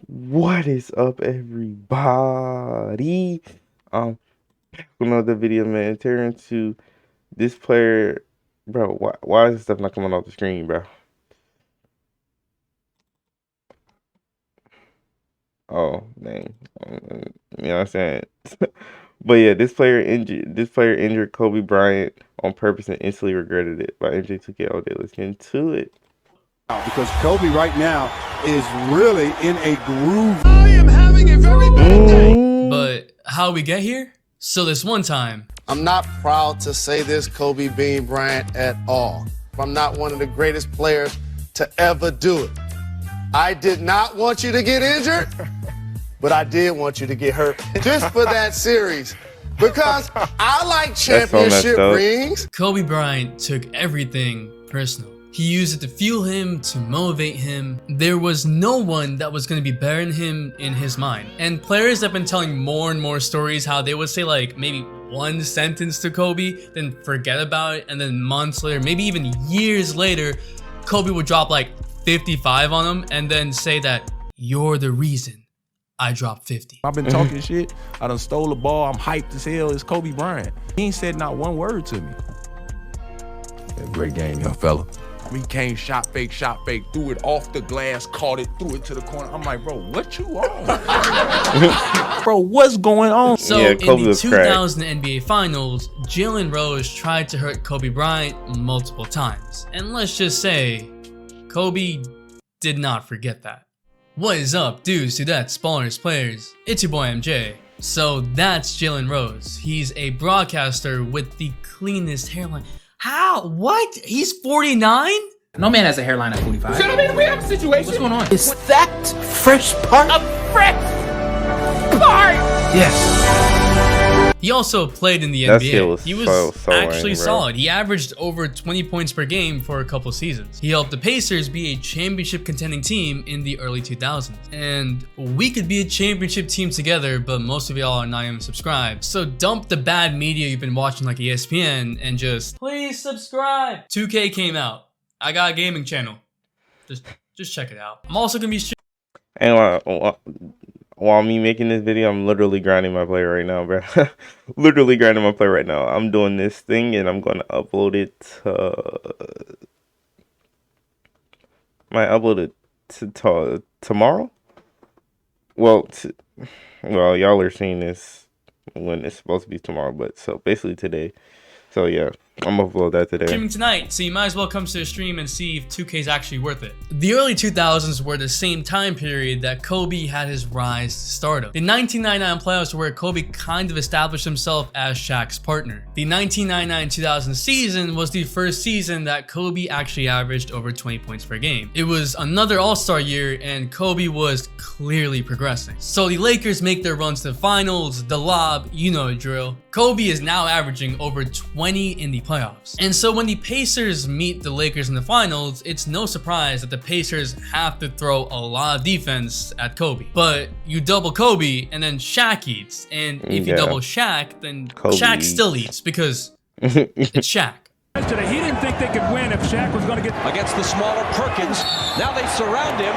What is up, everybody? Another video, man. Tearing to this player, bro. Why is this stuff not coming off the screen, bro? Oh, dang. You know what I'm saying? But yeah, this player injured Kobe Bryant on purpose and instantly regretted it by MJ2K all day. Let's get into it. Because Kobe right now is really in a groove. I am having a very bad day. But how we get here? So this one time, I'm not proud to say this, Kobe Bean Bryant, at all. I'm not one of the greatest players to ever do it. I did not want you to get injured, but I did want you to get hurt just for that series. Because I like championship rings. Kobe Bryant took everything personal. He used it to fuel him, to motivate him. There was no one that was going to be better than him in his mind. And players have been telling more and more stories how they would say like maybe one sentence to Kobe, then forget about it, and then months later, maybe even years later, Kobe would drop like 55 on him and then say that you're the reason I dropped 50. I've been talking shit. I done stole the ball. I'm hyped as hell. It's Kobe Bryant. He ain't said not one word to me. Great game, young fella. He came, shot fake, threw it off the glass, caught it, threw it to the corner. I'm like, bro, what you on? Bro, what's going on? So yeah, in the 2000 NBA Finals, Jalen Rose tried to hurt Kobe Bryant multiple times. And let's just say, Kobe did not forget that. What is up, dudes, dudettes, ballers, players? It's your boy MJ. So that's Jalen Rose. He's a broadcaster with the cleanest hairline. How? What? He's 49? No man has a hairline at 45. So, I mean, we have a situation. What's going on? Is that fresh part? A fresh part. Yes. He also played in the That NBA. He was so actually lame, bro. solid. He averaged over 20 points per game for a couple seasons. He helped the Pacers be a championship contending team in the early 2000s. And we could be a championship team together, but most of y'all are not even subscribed. So dump the bad media you've been watching like ESPN and just please subscribe. 2K came out. I got a gaming channel. Just check it out. I'm also gonna be And while me making this video, I'm literally grinding my play right now, bro. Literally grinding my play right now. I'm doing this thing and I'm going to upload it might upload it to tomorrow. Well, y'all are seeing this when it's supposed to be tomorrow, but so basically today. So yeah, I'm gonna upload that today. streaming tonight, so you might as well come to the stream and see if 2K is actually worth it. The early 2000s were the same time period that Kobe had his rise to stardom. The 1999 playoffs were where Kobe kind of established himself as Shaq's partner. The 1999-2000 season was the first season that Kobe actually averaged over 20 points per game. It was another all-star year and Kobe was clearly progressing. So the Lakers make their runs to the finals, the lob, you know the drill. Kobe is now averaging over 20 in the playoffs. And so when the Pacers meet the Lakers in the finals, it's no surprise that the Pacers have to throw a lot of defense at Kobe. But you double Kobe and then Shaq eats. And if you double Shaq, then Kobe Shaq eats. still eats because it's Shaq. Yesterday, he didn't think they could win if Shaq was going to get Against the smaller Perkins. Now they surround him.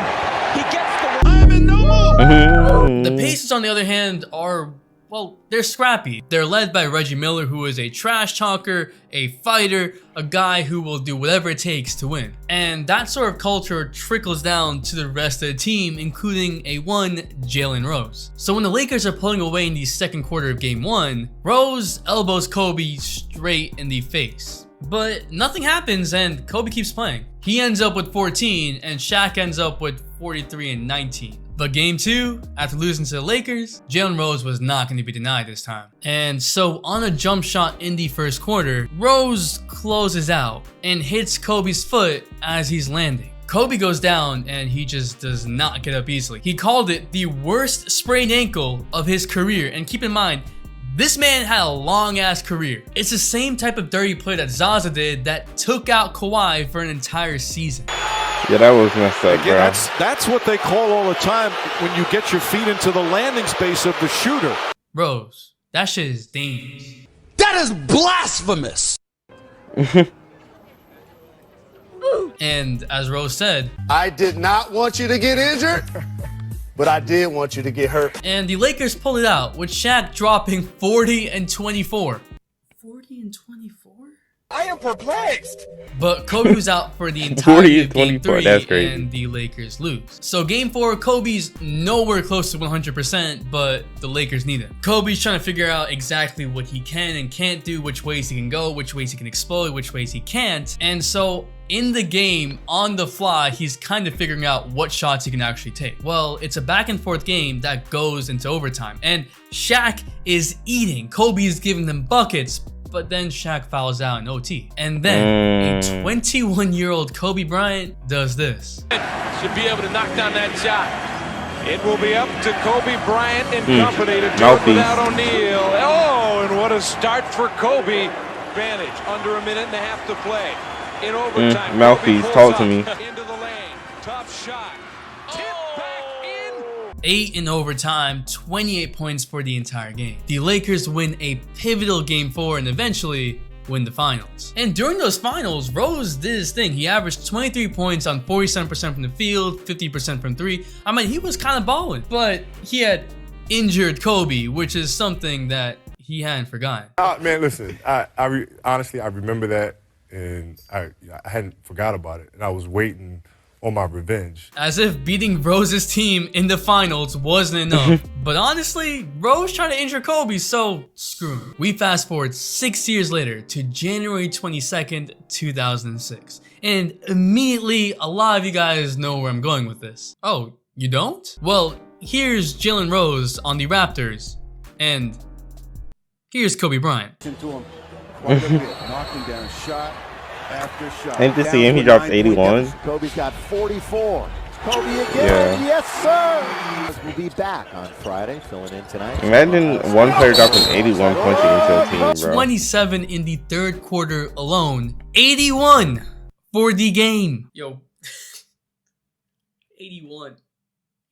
He gets the. I'm in no more. The Pacers, on the other hand, are, well, they're scrappy. They're led by Reggie Miller, who is a trash talker, a fighter, a guy who will do whatever it takes to win. And that sort of culture trickles down to the rest of the team, including a one Jalen Rose. So when the Lakers are pulling away in the second quarter of game one, Rose elbows Kobe straight in the face. But nothing happens and Kobe keeps playing. He ends up with 14 and Shaq ends up with 43 and 19. But game two, after losing to the Lakers, Jalen Rose was not going to be denied this time. And so on a jump shot in the first quarter, Rose closes out and hits Kobe's foot as he's landing. Kobe goes down and he just does not get up easily. He called it the worst sprained ankle of his career. And keep in mind, this man had a long ass career. It's the same type of dirty play that Zaza did that took out Kawhi for an entire season. Yeah, that was messed up, bro. That's what they call all the time when you get your feet into the landing space of the shooter. Rose, that shit is dangerous. That is blasphemous. And as Rose said, I did not want you to get injured, but I did want you to get hurt. And the Lakers pulled it out with Shaq dropping 40 and 24. 40 and 24? I am perplexed. But Kobe was out for the 40 entirety and of Game 24, 3 that's crazy. and the Lakers lose. So Game 4, Kobe's nowhere close to 100%, but the Lakers need him. Kobe's trying to figure out exactly what he can and can't do, which ways he can go, which ways he can explode, which ways he can't. And so in the game, on the fly, he's kind of figuring out what shots he can actually take. Well, it's a back and forth game that goes into overtime. And Shaq is eating. Kobe is giving them buckets, but then Shaq fouls out in OT. And then a 21-year-old Kobe Bryant does this. Should be able to knock down that shot. It will be up to Kobe Bryant and company to do it Mouthpiece. without O'Neal. Oh, and what a start for Kobe. Advantage, under a minute and a half to play. In overtime, Mouthpiece, Kobe talk pulls to me. up into the lane. Tough shot. Tip back in. 8 in overtime, 28 points for the entire game. The Lakers win a pivotal Game 4 and eventually win the finals. And during those finals, Rose did his thing. He averaged 23 points on 47% from the field, 50% from 3. I mean, he was kind of balling, but he had injured Kobe, which is something that he hadn't forgotten. Man, listen, honestly, I remember that, and I hadn't forgot about it, and I was waiting on my revenge. As if beating Rose's team in the finals wasn't enough. But honestly, Rose tried to injure Kobe, so screw him. We fast forward 6 years later to January 22nd, 2006. And immediately, a lot of you guys know where I'm going with this. Oh, you don't? Well, here's Jalen Rose on the Raptors, and here's Kobe Bryant. Into him quite a bit, knocking down shot after shot. Ain't this the game he drops 81? Kobe's got 44. Kobe again. Yeah. Yes, sir. We'll be back on Friday, filling in tonight. Imagine one player dropping 81 punching into a team, bro. 27 in the third quarter alone. 81 for the game. Yo. 81.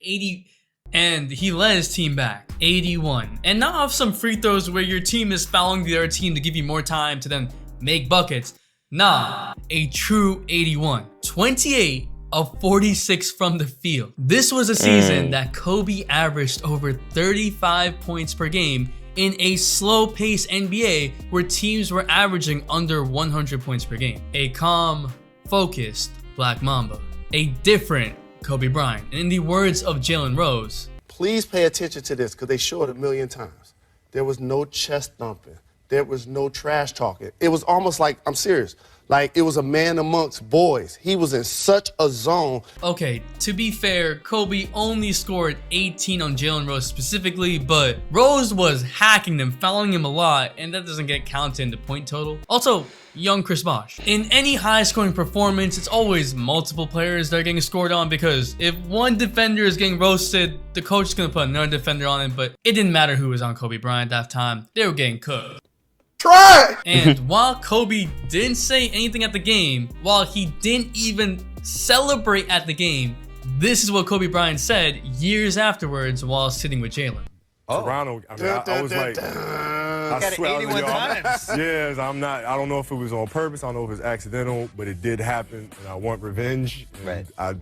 80. And he led his team back. 81. And not off some free throws where your team is fouling the other team to give you more time to then make buckets. Nah, a true 81. 28 of 46 from the field. This was a season that Kobe averaged over 35 points per game in a slow-paced NBA where teams were averaging under 100 points per game. A calm, focused Black Mamba. A different Kobe Bryant. And in the words of Jalen Rose, Please pay attention to this because they show it a million times. There was no chest thumping. There was no trash talking. It was almost like, I'm serious, like it was a man amongst boys. He was in such a zone. okay, to be fair, Kobe only scored 18 on Jalen Rose specifically, but Rose was hacking them, fouling him a lot, and that doesn't get counted in the point total. Also, young Chris Bosh. In any high-scoring performance, it's always multiple players that are getting scored on because if one defender is getting roasted, the coach is going to put another defender on him, but it didn't matter who was on Kobe Bryant that time. They were getting cooked. Try! And while Kobe didn't say anything at the game, while he didn't even celebrate at the game, this is what Kobe Bryant said years afterwards while sitting with Jalen. Toronto, I mean, I was like, I swear, 81 times. Yes, I don't know if it was on purpose, I don't know if it was accidental, but it did happen, and I want revenge. And I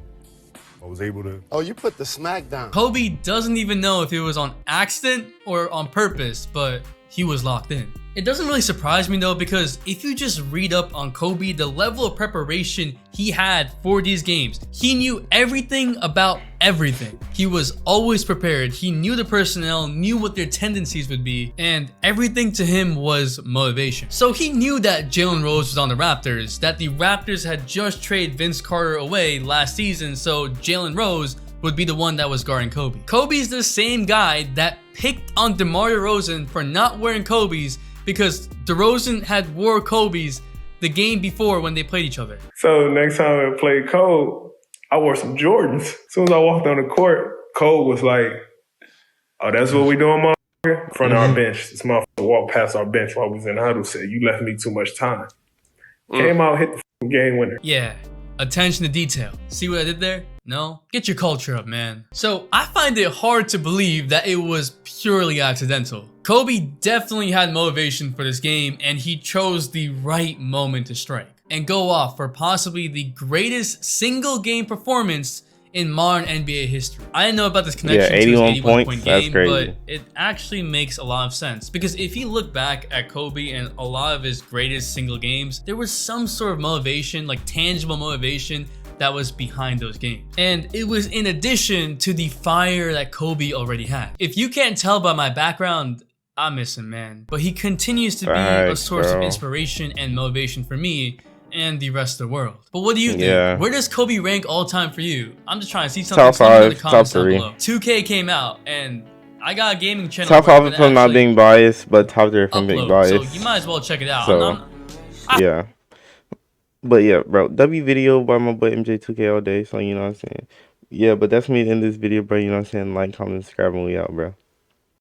was able to. Oh, you put the smack down. Kobe doesn't even know if it was on accident or on purpose, but he was locked in. It doesn't really surprise me though, because if you just read up on Kobe, the level of preparation he had for these games, he knew everything about everything. He was always prepared. He knew the personnel, knew what their tendencies would be, and everything to him was motivation. So he knew that Jalen Rose was on the Raptors, that the Raptors had just traded Vince Carter away last season, so Jalen Rose would be the one that was guarding Kobe. Kobe's the same guy that picked on DeMar DeRozan for not wearing Kobe's because DeRozan had wore Kobe's the game before when they played each other. So next time I played Cole, I wore some Jordans. As soon as I walked on the court, Cole was like, "Oh, that's what we doing, motherfucker?" In front of our bench. This motherfucker walked past our bench while we was in the huddle, said, "You left me too much time." Came out, hit the game winner. Yeah, attention to detail. See what I did there? No? Get your culture up, man. So I find it hard to believe that it was purely accidental. Kobe definitely had motivation for this game, and he chose the right moment to strike and go off for possibly the greatest single game performance in modern NBA history. I didn't know about this Yeah, connection to his 81 81 points. point That's game, crazy. but it actually makes a lot of sense. Because if you look back at Kobe and a lot of his greatest single games, there was some sort of motivation, like tangible motivation, that was behind those games. And it was in addition to the fire that Kobe already had. If you can't tell by my background, I miss him, man. But he continues to be a Facts, source of bro. inspiration and motivation for me and the rest of the world. But what do you think? Yeah. Where does Kobe rank all time for you? I'm just trying to see something. Top Let me know in the 5, comments top down 3. below. 2K came out, and I got a gaming channel. Top where I'm 5 gonna from not actually being biased, but top 3 from being upload, so biased. you might as well check it out. So, yeah. But yeah, bro, W video by my boy MJ2K all day, so you know what I'm saying. Yeah, but that's me in this video, bro. You know what I'm saying? Like, comment, subscribe, and we out, bro.